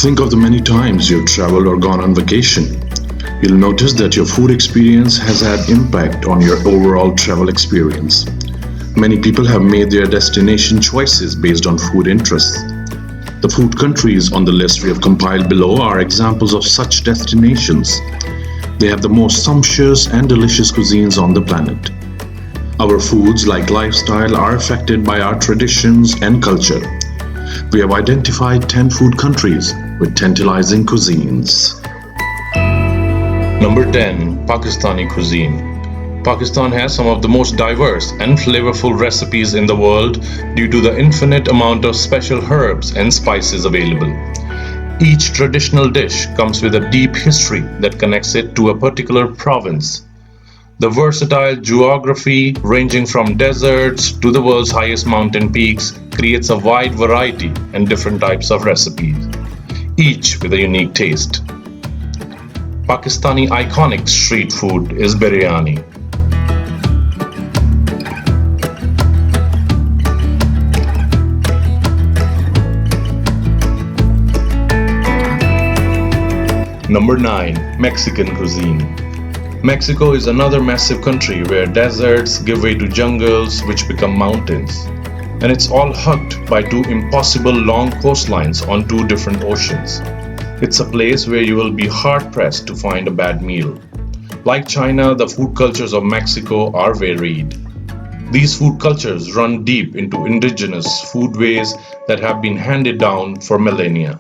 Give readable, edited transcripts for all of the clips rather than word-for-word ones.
Think of the many times you've traveled or gone on vacation. You'll notice that your food experience has had impact on your overall travel experience. Many people have made their destination choices based on food interests. The food countries on the list we have compiled below are examples of such destinations. They have the most sumptuous and delicious cuisines on the planet. Our foods, like lifestyle, are affected by our traditions and culture. We have identified 10 food countries with tantalizing cuisines. Number 10. Pakistani Cuisine. Pakistan has some of the most diverse and flavorful recipes in the world due to the infinite amount of special herbs and spices available. Each traditional dish comes with a deep history that connects it to a particular province. The versatile geography, ranging from deserts to the world's highest mountain peaks, creates a wide variety and different types of recipes, each with a unique taste. Pakistani iconic street food is biryani. Number 9. Mexican Cuisine. Mexico is another massive country where deserts give way to jungles which become mountains. And it's all hugged by two impossible long coastlines on two different oceans. It's a place where you will be hard-pressed to find a bad meal. Like China, the food cultures of Mexico are varied. These food cultures run deep into indigenous foodways that have been handed down for millennia.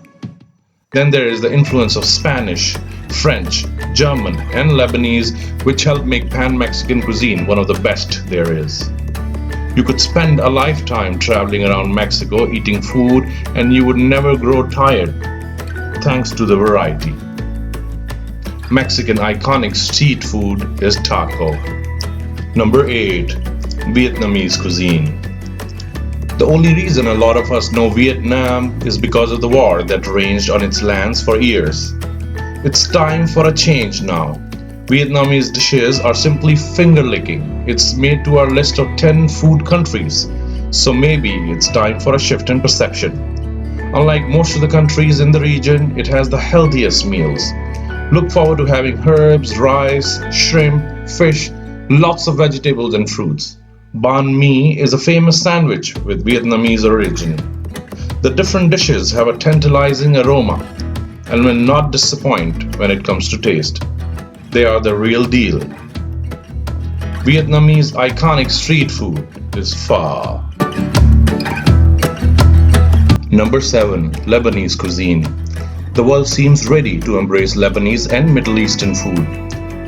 Then there is the influence of Spanish, French, German, and Lebanese, which help make Pan-Mexican cuisine one of the best there is. You could spend a lifetime traveling around Mexico eating food and you would never grow tired, thanks to the variety. Mexican iconic street food is taco. Number 8. Vietnamese Cuisine. The only reason a lot of us know Vietnam is because of the war that raged on its lands for years. It's time for a change now. Vietnamese dishes are simply finger-licking. It's made to our list of 10 food countries, so maybe it's time for a shift in perception. Unlike most of the countries in the region, it has the healthiest meals. Look forward to having herbs, rice, shrimp, fish, lots of vegetables and fruits. Banh mi is a famous sandwich with Vietnamese origin. The different dishes have a tantalizing aroma and will not disappoint when it comes to taste. They are the real deal. Vietnamese iconic street food is pho. Number 7. Lebanese Cuisine. The world seems ready to embrace Lebanese and Middle Eastern food.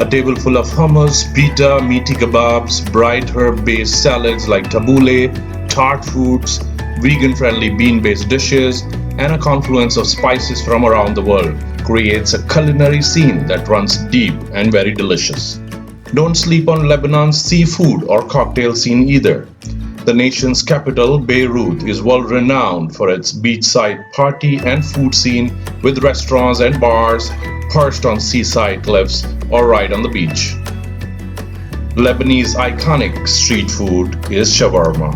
A table full of hummus, pita, meaty kebabs, bright herb-based salads like tabbouleh, tart foods, vegan-friendly bean-based dishes, and a confluence of spices from around the world creates a culinary scene that runs deep and very delicious. Don't sleep on Lebanon's seafood or cocktail scene either. The nation's capital, Beirut, is world-renowned for its beachside party and food scene with restaurants and bars perched on seaside cliffs or right on the beach. Lebanese iconic street food is shawarma.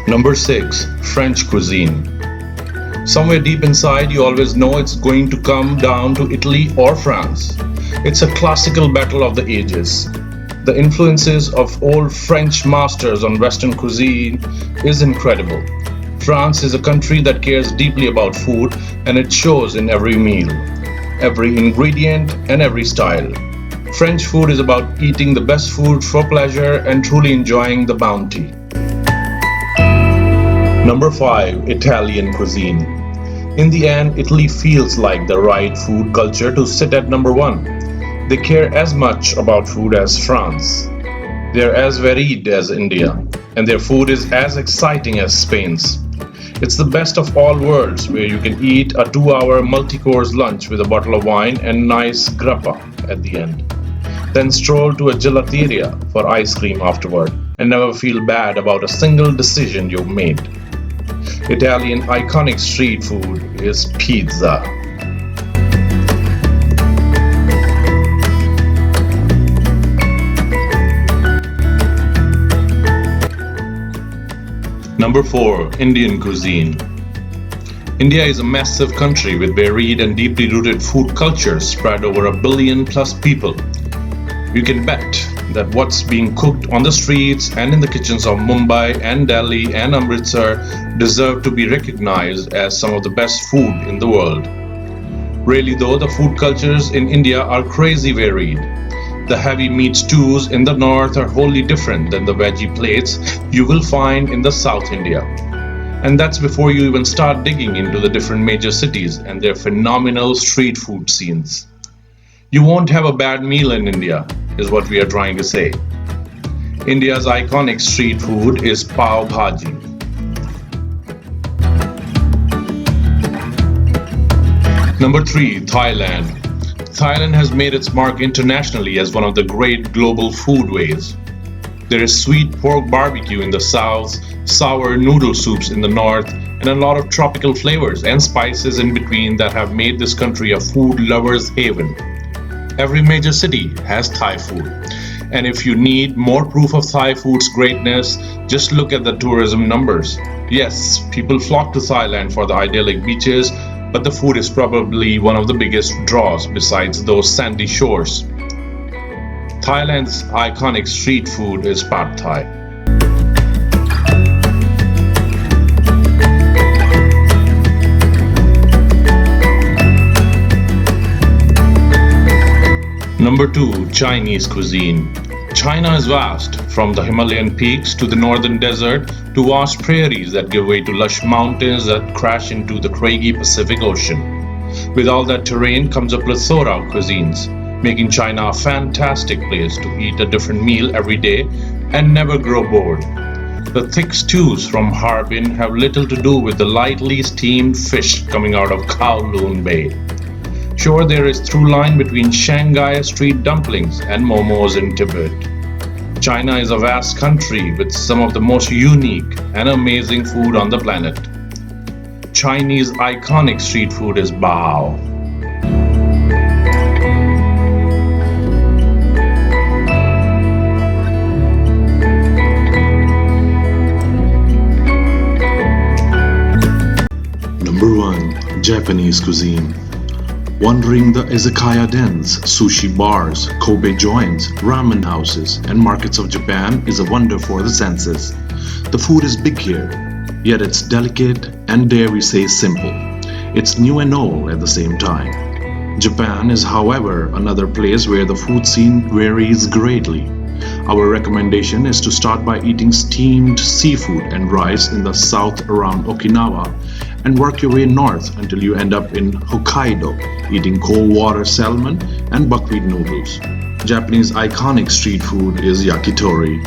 Number 6. French Cuisine. Somewhere deep inside you always know it's going to come down to Italy or France. It's a classical battle of the ages. The influences of old French masters on Western cuisine is incredible. France is a country that cares deeply about food, and it shows in every meal, every ingredient, and every style. French food is about eating the best food for pleasure and truly enjoying the bounty. Number 5. Italian Cuisine. In the end, Italy feels like the right food culture to sit at number 1. They care as much about food as France. They are as varied as India, and their food is as exciting as Spain's. It's the best of all worlds, where you can eat a 2-hour multi-course lunch with a bottle of wine and nice grappa at the end. Then stroll to a gelateria for ice cream afterward and never feel bad about a single decision you've made. Italian iconic street food is pizza. Number 4. Indian Cuisine. India is a massive country with varied and deeply rooted food cultures spread over a billion plus people. You can bet that what's being cooked on the streets and in the kitchens of Mumbai and Delhi and Amritsar deserve to be recognized as some of the best food in the world. Really though, the food cultures in India are crazy varied. The heavy meat stews in the north are wholly different than the veggie plates you will find in the South India. And that's before you even start digging into the different major cities and their phenomenal street food scenes. You won't have a bad meal in India, is what we are trying to say. India's iconic street food is pav bhaji. Number 3, Thailand. Thailand has made its mark internationally as one of the great global foodways. There is sweet pork barbecue in the south, sour noodle soups in the north, and a lot of tropical flavors and spices in between that have made this country a food lover's haven. Every major city has Thai food. And if you need more proof of Thai food's greatness, just look at the tourism numbers. Yes, people flock to Thailand for the idyllic beaches, but the food is probably one of the biggest draws besides those sandy shores. Thailand's iconic street food is pad Thai. Number 2, Chinese cuisine. China is vast, from the Himalayan peaks to the northern desert to vast prairies that give way to lush mountains that crash into the craggy Pacific Ocean. With all that terrain comes a plethora of cuisines, making China a fantastic place to eat a different meal every day and never grow bored. The thick stews from Harbin have little to do with the lightly steamed fish coming out of Kowloon Bay. Sure, there is through line between Shanghai street dumplings and momos in Tibet. China is a vast country with some of the most unique and amazing food on the planet. Chinese iconic street food is bao. Number 1, Japanese cuisine. Wandering the izakaya dens, sushi bars, Kobe joints, ramen houses, and markets of Japan is a wonder for the senses. The food is big here, yet it's delicate and dare we say simple. It's new and old at the same time. Japan is, however, another place where the food scene varies greatly. Our recommendation is to start by eating steamed seafood and rice in the south around Okinawa and work your way north until you end up in Hokkaido, eating cold water salmon and buckwheat noodles. Japanese iconic street food is yakitori.